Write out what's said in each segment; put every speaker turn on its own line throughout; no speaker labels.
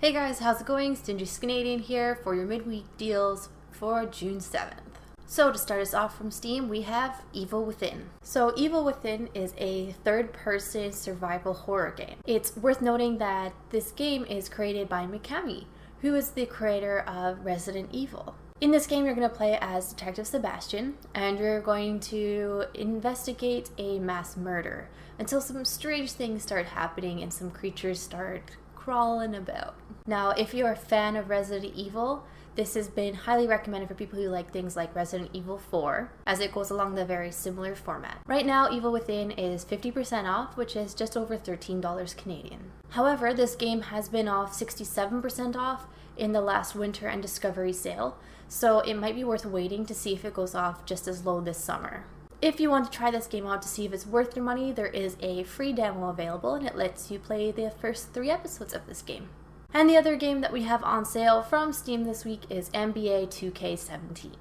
Hey guys, how's it going? Stingy Canadian here for your midweek deals for June 7th. So to start us off from Steam, we have Evil Within. So Evil Within is a third-person survival horror game. It's worth noting that this game is created by Mikami, who is the creator of Resident Evil. In this game, you're going to play as Detective Sebastian, and you're going to investigate a mass murder until some strange things start happening and some creatures start crawling about. Now, if you're a fan of Resident Evil, this has been highly recommended for people who like things like Resident Evil 4, as it goes along the very similar format. Right now, Evil Within is 50% off, which is just over $13 Canadian. However, this game has been off 67% off in the last winter and discovery sale, so it might be worth waiting to see if it goes off just as low this summer. If you want to try this game out to see if it's worth your money, there is a free demo available and it lets you play the first 3 episodes of this game. And the other game that we have on sale from Steam this week is NBA 2K17.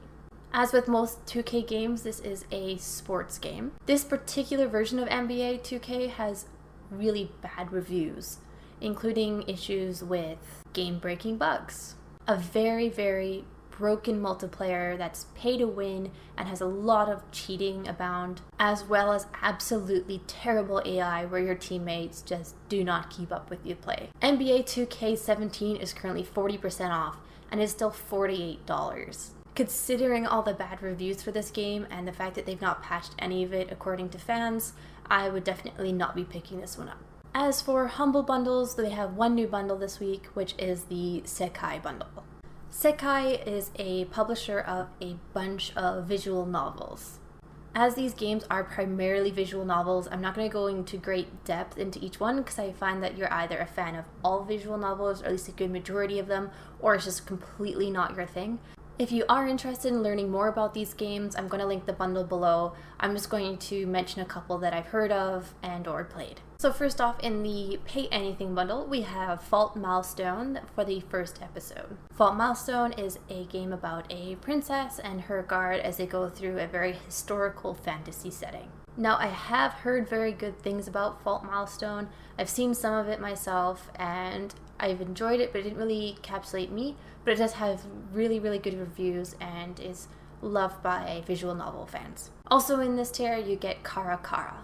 As with most 2K games, this is a sports game. This particular version of NBA 2K has really bad reviews, including issues with game-breaking bugs, a very broken multiplayer that's pay to win and has a lot of cheating abound, as well as absolutely terrible AI where your teammates just do not keep up with your play. NBA 2K17 is currently 40% off and is still $48. Considering all the bad reviews for this game and the fact that they've not patched any of it according to fans, I would definitely not be picking this one up. As for Humble Bundles, they have one new bundle this week, which is the Sekai Bundle. Sekai is a publisher of a bunch of visual novels. As these games are primarily visual novels, I'm not going to go into great depth into each one because I find that you're either a fan of all visual novels, or at least a good majority of them, or it's just completely not your thing. If you are interested in learning more about these games, I'm going to link the bundle below. I'm just going to mention a couple that I've heard of and or played. So first off, in the Pay Anything bundle, we have Vault Milestone for the first episode. Vault Milestone is a game about a princess and her guard as they go through a very historical fantasy setting. Now, I have heard very good things about Vault Milestone. I've seen some of it myself and I've enjoyed it, but it didn't really encapsulate me. But it does have really good reviews and is loved by visual novel fans. Also in this tier, you get KARAKARA.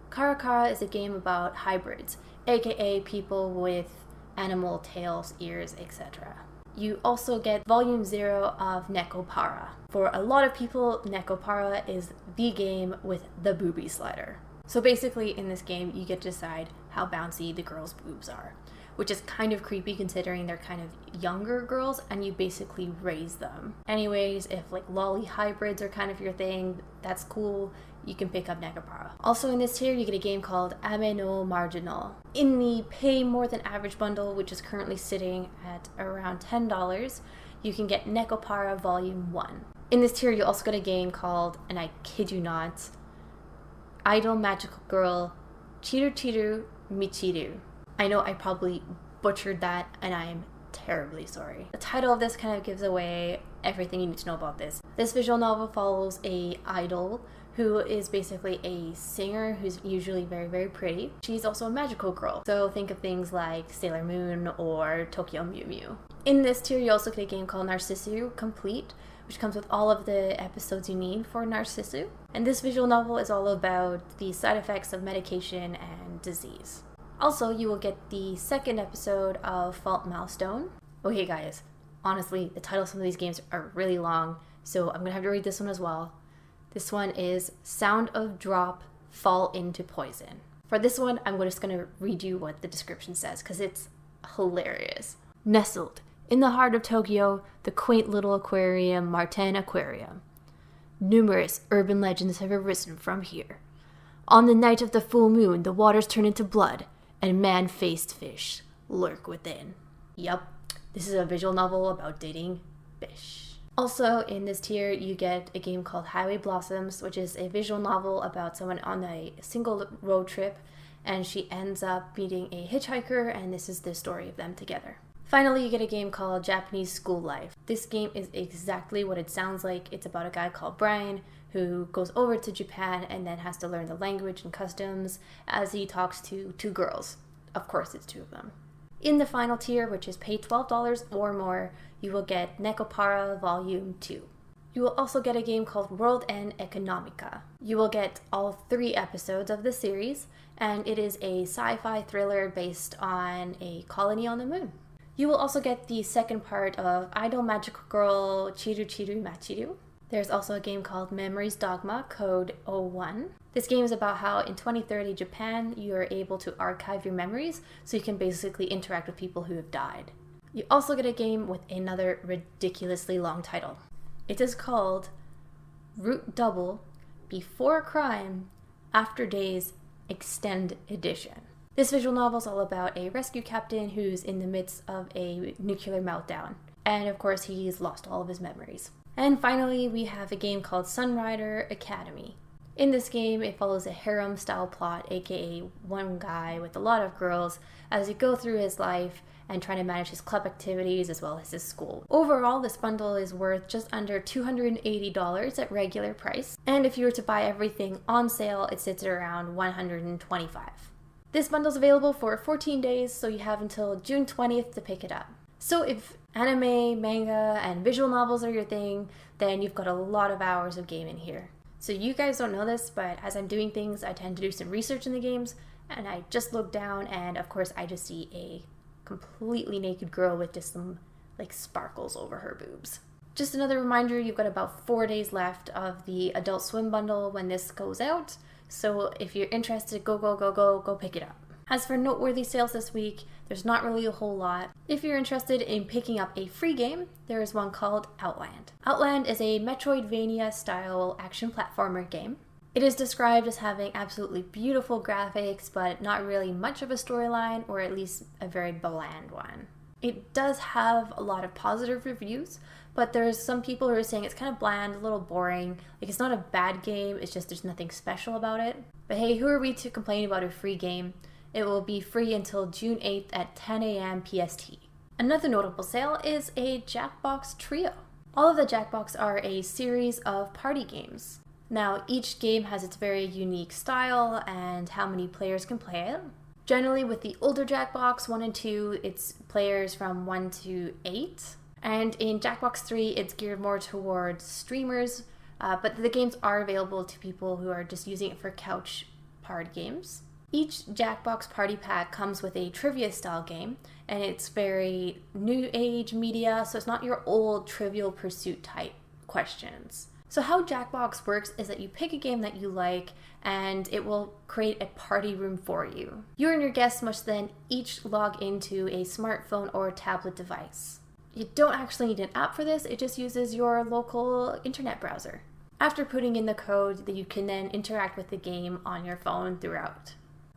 KARAKARA is a game about hybrids, aka people with animal tails, ears, etc. You also get Volume 0 of NEKOPARA. For a lot of people, NEKOPARA is the game with the boobie slider. So basically in this game, you get to decide how bouncy the girls' boobs are, which is kind of creepy considering they're kind of younger girls and you basically raise them. Anyways, if like lolly hybrids are kind of your thing, that's cool. You can pick up NEKOPARA. Also in this tier, you get a game called Ame no Marginal. In the Pay More Than Average bundle, which is currently sitting at around $10, you can get NEKOPARA Volume 1. In this tier, you also get a game called, and I kid you not, Idol Magical Girl Chiru Michiru. I know I probably butchered that and I'm terribly sorry. The title of this kind of gives away everything you need to know about this. This visual novel follows a idol who is basically a singer who's usually very pretty. She's also a magical girl, so think of things like Sailor Moon or Tokyo Mew Mew. In this tier, you also get a game called Narcissu Complete, which comes with all of the episodes you need for Narcissu. And this visual novel is all about the side effects of medication and disease. Also, you will get the second episode of Vault Milestone. Okay guys, honestly, the titles of some of these games are really long, so I'm gonna have to read this one as well. This one is Sound of Drop Fall into Poison. For this one, I'm just gonna read you what the description says, because it's hilarious. Nestled in the heart of Tokyo, the quaint little aquarium, Martin Aquarium. Numerous urban legends have arisen from here. On the night of the full moon, the waters turn into blood, and man-faced fish lurk within. Yup, this is a visual novel about dating fish. Also in this tier, you get a game called Highway Blossoms, which is a visual novel about someone on a single road trip, and she ends up meeting a hitchhiker, and this is the story of them together. Finally, you get a game called Japanese School Life. This game is exactly what it sounds like. It's about a guy called Brian who goes over to Japan and then has to learn the language and customs as he talks to 2 girls. Of course, it's 2 of them. In the final tier, which is pay $12 or more, you will get NEKOPARA Volume 2. You will also get a game called World End ECONOMiCA. You will get all 3 episodes of the series, and it is a sci-fi thriller based on a colony on the moon. You will also get the second part of Idol Magical Girl Chiru Michiru. There's also a game called Memories Dogma Code 01. This game is about how in 2030 Japan, you are able to archive your memories so you can basically interact with people who have died. You also get a game with another ridiculously long title. It is called Root Double Before Crime, After Days, Xtend Edition. This visual novel is all about a rescue captain who's in the midst of a nuclear meltdown. And of course, he's lost all of his memories. And finally, we have a game called Sunrider Academy. In this game, it follows a harem-style plot, aka one guy with a lot of girls, as he goes through his life and trying to manage his club activities as well as his school. Overall, this bundle is worth just under $280 at regular price, and if you were to buy everything on sale, it sits at around $125. This bundle is available for 14 days, so you have until June 20th to pick it up. So if anime, manga, and visual novels are your thing, then you've got a lot of hours of gaming here. So you guys don't know this, but as I'm doing things, I tend to do some research in the games, and I just look down, and of course I just see a completely naked girl with just some sparkles over her boobs. Just another reminder, you've got about 4 days left of the Adult Swim bundle when this goes out, so if you're interested, go pick it up. As for noteworthy sales this week, there's not really a whole lot. If you're interested in picking up a free game, there is one called Outland. Outland is a Metroidvania-style action platformer game. It is described as having absolutely beautiful graphics, but not really much of a storyline, or at least a very bland one. It does have a lot of positive reviews, but there's some people who are saying it's kind of bland, a little boring. It's not a bad game, it's just there's nothing special about it. But hey, who are we to complain about a free game? It will be free until June 8th at 10 a.m. PST. Another notable sale is a Jackbox trio. All of the Jackbox are a series of party games. Now, each game has its very unique style and how many players can play it. Generally, with the older Jackbox 1 and 2, it's players from 1 to 8. And in Jackbox 3, it's geared more towards streamers, but the games are available to people who are just using it for couch party games. Each Jackbox party pack comes with a trivia style game, and it's very new age media, so it's not your old Trivial Pursuit type questions. So how Jackbox works is that you pick a game that you like, and it will create a party room for you. You and your guests must then each log into a smartphone or tablet device. You don't actually need an app for this, it just uses your local internet browser. After putting in the code, that you can then interact with the game on your phone throughout.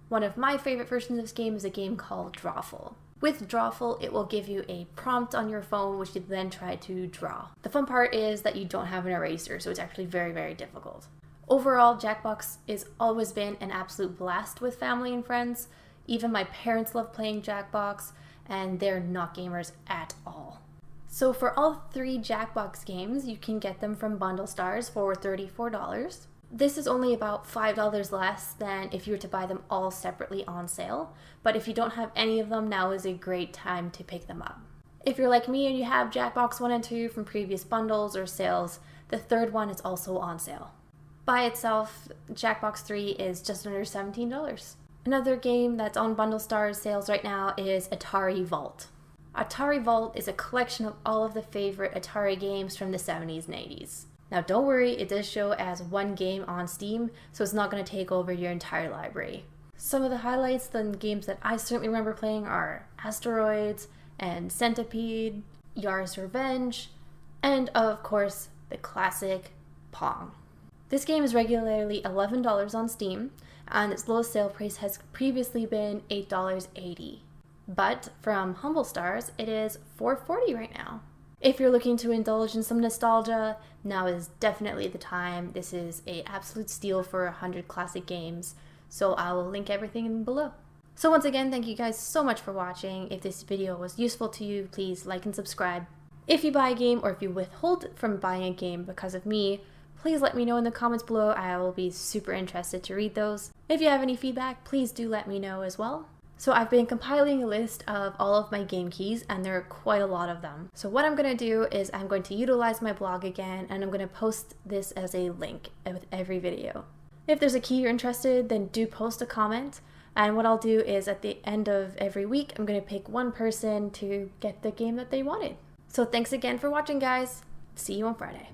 One of my favorite versions of this game is a game called Drawful. With Drawful, it will give you a prompt on your phone which you then try to draw. The fun part is that you don't have an eraser, so it's actually very, very difficult. Overall, Jackbox has always been an absolute blast with family and friends. Even my parents love playing Jackbox, and they're not gamers at all. So for all 3 Jackbox games, you can get them from Bundle Stars for $34. This is only about $5 less than if you were to buy them all separately on sale, but if you don't have any of them, now is a great time to pick them up. If you're like me and you have Jackbox 1 and 2 from previous bundles or sales, the third one is also on sale. By itself, Jackbox 3 is just under $17. Another game that's on Bundle Stars sales right now is Atari Vault. Atari Vault is a collection of all of the favorite Atari games from the 70s and 80s. Now don't worry, it does show as one game on Steam, so it's not going to take over your entire library. Some of the highlights, the games that I certainly remember playing, are Asteroids and Centipede, Yar's Revenge, and of course, the classic Pong. This game is regularly $11 on Steam, and its lowest sale price has previously been $8.80. But from Humble Stars, it is $4.40 right now. If you're looking to indulge in some nostalgia, now is definitely the time. This is an absolute steal for 100 classic games, so I will link everything below. So once again, thank you guys so much for watching. If this video was useful to you, please like and subscribe. If you buy a game or if you withhold from buying a game because of me, please let me know in the comments below. I will be super interested to read those. If you have any feedback, please do let me know as well. So I've been compiling a list of all of my game keys, and there are quite a lot of them. So what I'm going to do is I'm going to utilize my blog again, and I'm going to post this as a link with every video. If there's a key you're interested, then do post a comment. And what I'll do is at the end of every week, I'm going to pick one person to get the game that they wanted. So thanks again for watching, guys. See you on Friday.